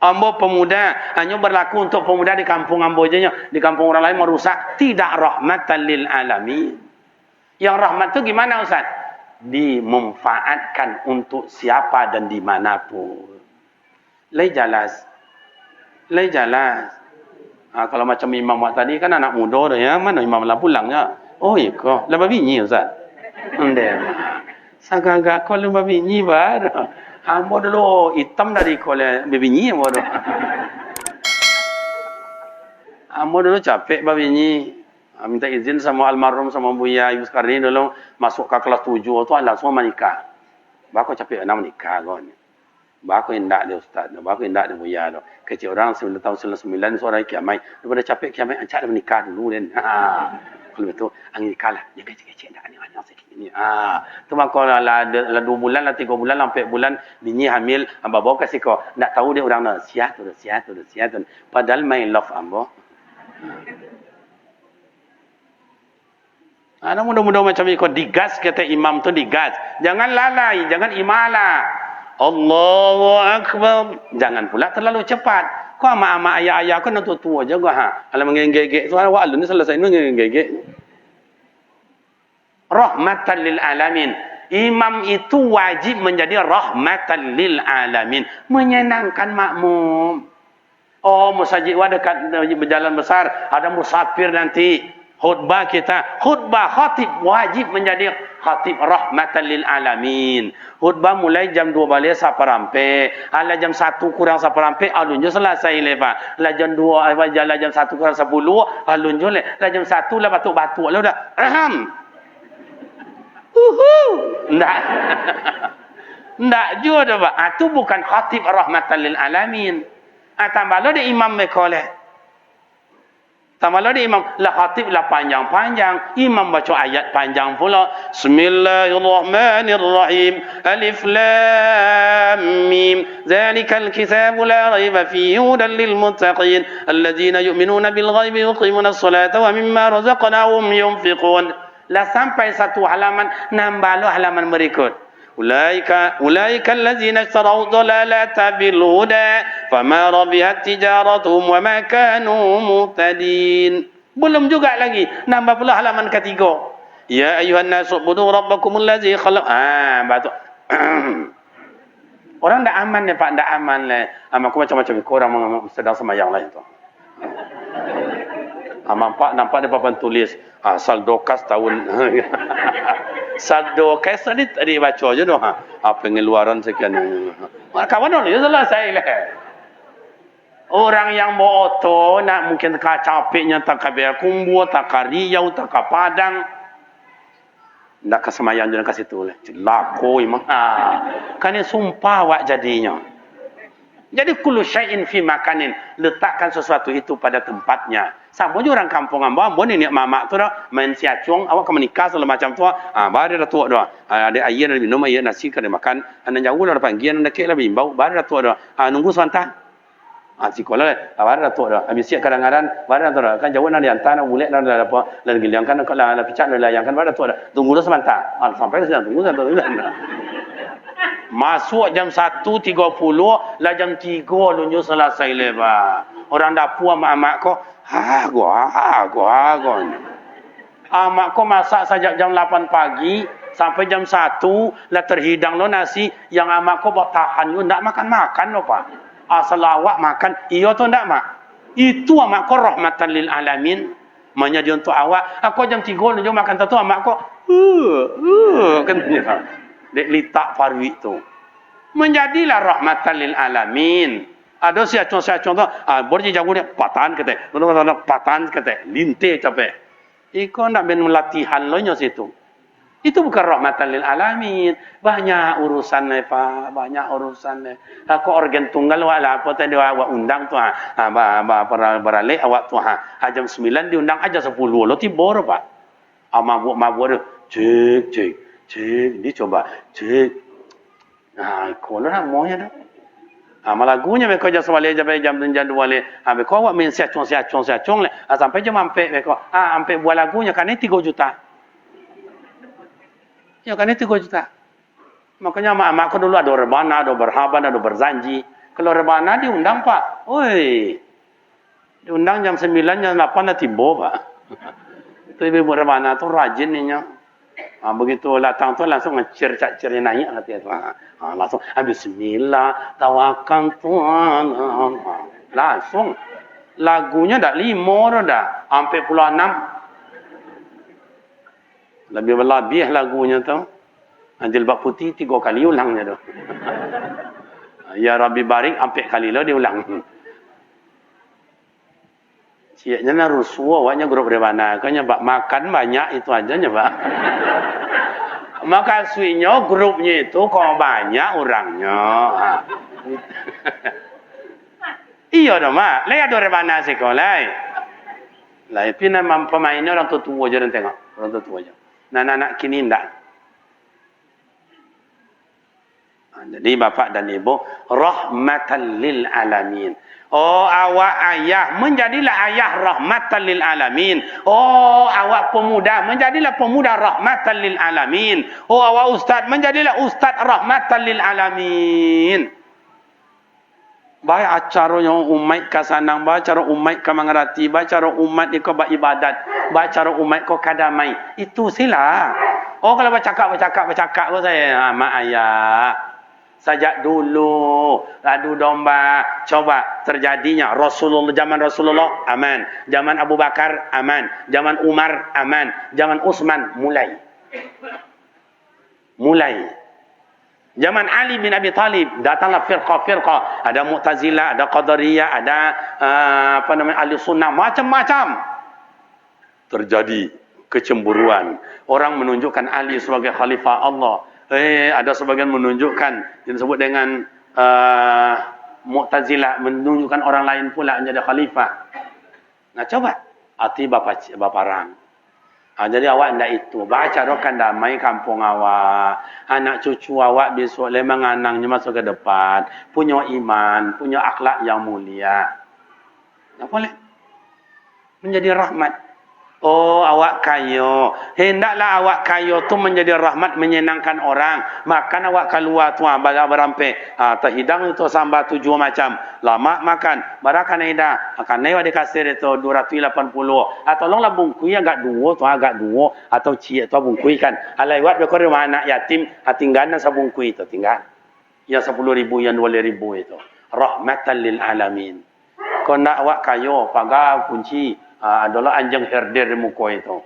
[SPEAKER 1] Ambo pemuda hanya berlaku untuk pemuda di kampung ambo je di kampung orang lain merusak, tidak rahmatan lil alamin. Yang rahmat itu gimana Ustaz? Dimanfaatkan untuk siapa dan dimanapun. Lai jelas. Kalau macam imam buat tadi kan anak muda dah ya. Mana imam lah pulangnya? Oh iya kau. Lepas bini Ustaz. Ndem. Sagagak kau lepas bini bar. Ambo dulu hitam dari kau le bini ambo dulu. Ambo dulu capek bini. Minta izin sama almarhum sama Buya Ibu Skarni dulu masuk ke kelas 7 tu langsung menikah. Bako capek nak menikah kau ni. Bako indak dia Ustaz. Bako indak dia Buya tu. Kecil orang 9 tahun 99 seorang kiamai. Daripada capek kiamai ancak dia menikah dulu dan. Kalau betul angin nikah lah. Dia kecil-kecil dah ni banyak sikit ni. Tu maka lah 2 bulan lah 3 bulan sampai bulan bini hamil hamba bawa kasih kau. Nak tahu dia orang nak sihat tu. Padahal main love ambo. Mudah-mudahan macam ni kau digas kata imam tu digas. Jangan lalai, jangan imala. Allahu Akbar. Jangan pula terlalu cepat. Kau ama-ama ayah-ayah kau nak tua-tua je kau Alam ngegek tu awak alun ni selesai nu ngegek. Rahmatan lil alamin. Imam itu wajib menjadi rahmatan lil alamin, menyenangkan makmum. Oh, musajid wa dekat berjalan besar, ada musafir nanti. Khutbah kita, khutbah khatib wajib menjadi khatib rahmatan lil alamin. Khutbah mulai jam 2 balik saparampe. Ala jam 1 kurang saparampe alun je selesai lepas. La jam 2 jalan jam 1 kurang 10 alun je le. La jam 1 lah batuk-batuk lah dah. Ndak. Ndak juga dah Pak. Itu bukan khatib rahmatan lil alamin. Tambah lo dia imam mekole. Tambah lagi imam lah khatib lah panjang-panjang, imam baca ayat panjang pula. Bismillahirrahmanirrahim. Alif lam mim. Zalikal kitabu la raiba fihi hudan lil muttaqin alladzina yu'minuna bil ghaibi yuqimuna as-salata wa mimma razaqnahum yunfiqun. Lah sampai satu halaman nambah lo halaman berikut. Ulaika allazina ishtaraw dhalalata bil huda fama rabihat tijaratuhum wama kanu muhtadin. Belum juga lagi nambah pula halaman ketiga. Ya ayuhan nasu budu rabbakumul ladzi khalaq. Batuk. Orang dak aman ya Pak, dak aman le. Aku macam-macam orang sedang sembahyang lah itu. Nampak di papan tulis asal dokas tahun saldo kes tadi baca je doh pengeluaran sekian kawan ni selesai lah. Orang yang bawa auto nak mungkin tak capeknya tak kabel kumbu tak Riau tak Padang ndak ke semayang je ke situ lah celako imam kan ni sumpah awak jadinya. Jadi kullu syai'in fi makanin, letakkan sesuatu itu pada tempatnya. Sama je orang kampung ambo ni mamak tu dah main siacung, awak ke menikah segala macam tu, baru dah tua dah. Ada air ada minum, air nasi kada makan, anda jauh dah panggian anda kek lah bimbau, baru dah tua dah. Nunggu sebentar. Sekolah baru dah tua dah. Habis siap kadang-kadang baru dah tua dah. Kan jauh nak diantar, nak bulet dah apa, lagi liang kan kalau picak dah yang kan baru dah tua dah. Tunggu dah sebentar. Sampai dah tunggu sebentar. Masuk jam 1.30 lah jam 3 lunjuk selesai lebar. Orang dapur amak-amak kau, gua. Amak kau masak sejak jam 8 pagi sampai jam 1 lah terhidang lo nasi yang amak kau buat tahan yo ndak makan lo Pak. Asal awak makan, iyo tu ndak mak. Itu amak kau rahmatan lil alamin. Menjadi untuk awak. Aku jam 3 lunjuk makan tu amak kau, kan dek litak parwi tu. Menjadilah rahmatan lil alamin. Ada siacung-siacung tu, boleh jago dia patan kata. Patan kata, linte capek. Iko ndak ben latihan lo nyo situ. Itu bukan rahmatan lil alamin. Banyak urusan le Pak, banyak urusan le. Aku organ tunggal wala apa tadi awak undang tu beralih awak tu jam 9 diundang aja 10 lo tibor Pak. Mabuk cek ni coba cek kalau nak mau ya dah malagunya mereka jam sebalik sampai jam 2 le kau awak main siacung le sampai jam sampai mereka sampai buat lagunya kan 3 juta ya kan 3 juta makanya mak aku dulu ada rebana ada berhaban ada berzanji kalau rebana diundang Pak diundang jam 9 jam 8 dah tiba Pak tu ibu rebana tu rajin ni nya. Begitu datang tu langsung cer-cer naik hati tu. Langsung bismillah tawakal Tuhan. Lagunya dah 5 dah. Hampir puluh 6. Lebih berlebih lagunya tu. Jilbab putih 3 kali ulangnya tu. Ya Rabbi barik hampir kali lah dia ulang. Ciaknya na rusuh awaknya grup rebana. Kanya bak makan banyak itu aja nya Pak. Maka suinya grupnya itu kok banyak orangnya. Iya dah mak. Lai ada rebana sekolah. Lai pina pemainnya orang tua je dan tengok. Orang tua je. Anak-anak kini ndak. Jadi bapak dan ibu rahmatan lil alamin. Oh awak ayah menjadilah ayah rahmatan lil alamin. Oh awak pemuda menjadilah pemuda rahmatan lil alamin. Oh awak ustaz menjadilah ustaz rahmatan lil alamin. Baik acaranya umat ka sanang, baik cara umat ka mengerti, baik cara umat ko beribadat, baik cara umat ko kadamai. Itu sila. Oh kalau bercakap pun saya mak ayah. Sejak dulu adu domba coba terjadinya Rasulullah, zaman Rasulullah aman, zaman Abu Bakar aman, zaman Umar aman, zaman Utsman mulai zaman Ali bin Abi Talib datanglah firqah, ada Mu'tazilah, ada Qadariyah, ada Ahli Sunnah, macam-macam. Terjadi kecemburuan, orang menunjukkan Ali sebagai khalifah Allah. Ada sebagian menunjukkan yang disebut dengan Mu'tazilah menunjukkan orang lain pula menjadi khalifah. Nah coba hati bapak orang. Jadi awak ndak itu. Bacarakan damai kampung awak. Anak cucu awak besok lemang anangnya masuk ke depan. Punya iman, punya akhlak yang mulia. Tak boleh. Menjadi rahmat. Oh awak kayo. Hendaklah awak kayo tu menjadi rahmat menyenangkan orang. Makan awak keluar tu berampe. Terhidang itu sambal 7 macam. Lama makan. Barakan ida. Akan naik di kasir itu 280. Tolonglah bungkui agak 2 tu agak 2 atau cie tu bungkui kan. Alai wat bekor rumah anak yatim tinggalan sabungkui itu tinggal. Yang 10.000 yang 2.000 itu. Rahmatan lil alamin. Kau nak awak kayo pagar kunci adalah anjing herder di muka itu.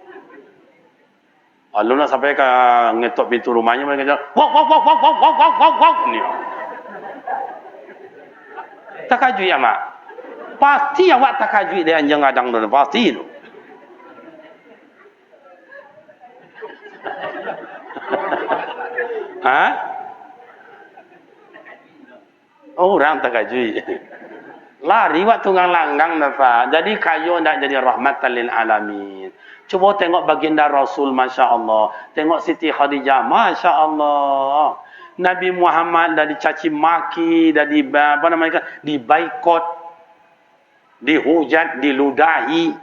[SPEAKER 1] Lalu nak sampai ke ngetok pintu rumahnya mereka jalan, wak. Ni. Takajui ya mak. Pasti awak takajui dia anjing adang tu pasti itu. Orang takajui. Lari waktu tunggang langgang dapat. Jadi kayu nak jadi rahmatan lil alamin. Cuba tengok baginda Rasul, Masya Allah. Tengok Siti Khadijah, Masya Allah. Nabi Muhammad dah dicaci maki, dah dibaikot, dihujat, diludahi,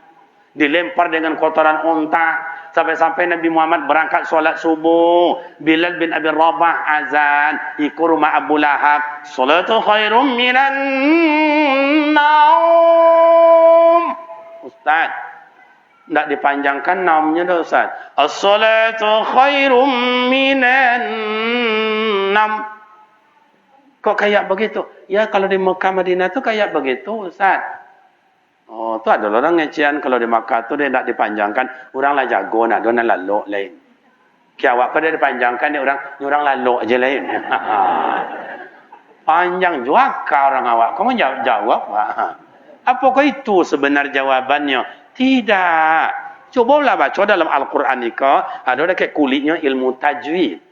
[SPEAKER 1] dilempar dengan kotoran unta. Sampai-sampai Nabi Muhammad berangkat solat subuh. Bilal bin Abi Rabah azan. Ikut rumah Abu Lahab. Salatu khairum minan naum. Ustaz, tak dipanjangkan naumnya dah Ustaz. As-salatu khairum minan naum. Kok kayak begitu? Ya kalau di Mekah Madinah tu kayak begitu Ustaz. Oh, tu ada orang ngecian kalau di Makkah tu dia nak dipanjangkan, orang lah jago nak dia nak lalu lain. Kaya awak kalau dia dipanjangkan dia orang lalu aja lain. Panjang juga orang awak. Kamu jawab. Apakah itu sebenar jawabannya? Tidak. Cobalah baca dalam Al-Quran ni ada dekat kulitnya ilmu tajwid.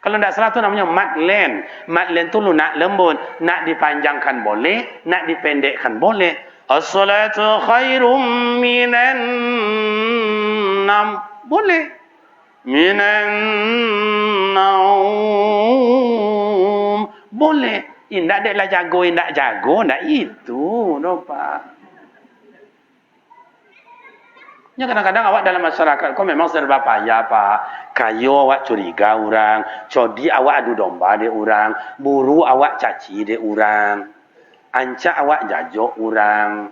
[SPEAKER 1] Kalau tidak salah tu namanya matlen. Matlen tu lunak lembut, nak dipanjangkan boleh, nak dipendekkan boleh. As-salatu khairum minan naum. Boleh. Minan naum. Boleh. Indak deklah jago, indak jago. Ndak itu. Nampak. Ya kadang-kadang awak dalam masyarakat kau memang serba payah Pak. Kayo awak curiga orang. Codi awak adu domba dia orang. Buru awak caci dia orang. Ancak awak jajok orang.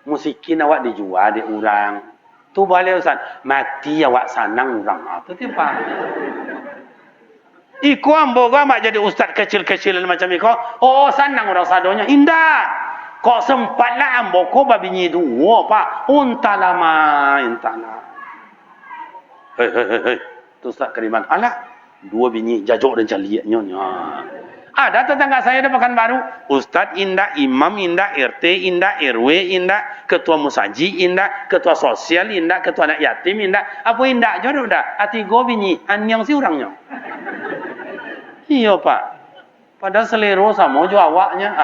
[SPEAKER 1] Musikin awak dijual di orang. Tu boleh Ustaz. Mati awak sanang orang. Itu dia Pak. Iku ambo mak jadi ustaz kecil-kecilan macam itu. Oh sanang orang sadonya. Indah. Kok sempatlah ambo ko babinyi dua pak. Untalama intala. Hei. Tu Ustaz Keriman. Alah, dua bini jajok dan caliaknya. Ada tetangga saya di Pekanbaru. Ustaz indah, imam indah, RT indah, RW indah, ketua musaji indah, ketua sosial indah, ketua anak yatim indah. Apa indah jodoh dah? Hati go bini, anyang si orangnya. Iya pak. Padahal selero sama jo awaknya.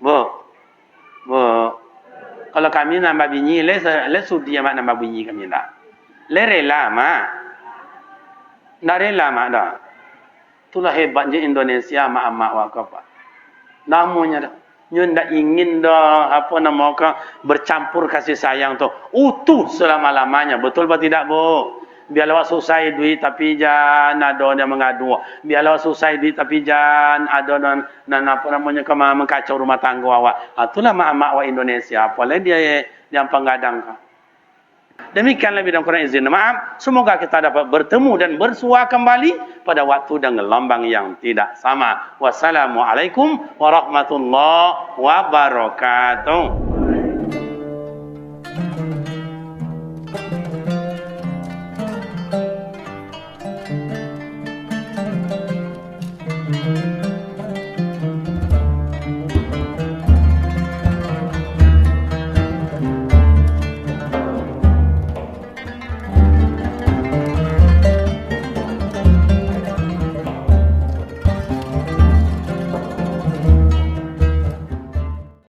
[SPEAKER 1] Bu. Kalau kami nambah bini, le sudi amat nambah bini kami dah. Le rela mak. Ndak rela mak dah. Itulah hebatnya Indonesia mak-mak wakaf. Namanya dah. Nyo ndak ingin dah apa nama ka bercampur kasih sayang tu. Utuh selama-lamanya. Betul apa tidak, Bu? Biarlah susah duit tapi jangan ada yang mengadu. Biarlah susah duit tapi jangan ada dan apa namanya ka mengkacau rumah tangga awak. Itulah mak-mak wa Indonesia. Apalagi dia yang penggadang ka. Demikianlah bidang Quran izin maaf. Semoga kita dapat bertemu dan bersua kembali pada waktu dan gelombang yang tidak sama. Wassalamualaikum warahmatullahi wabarakatuh.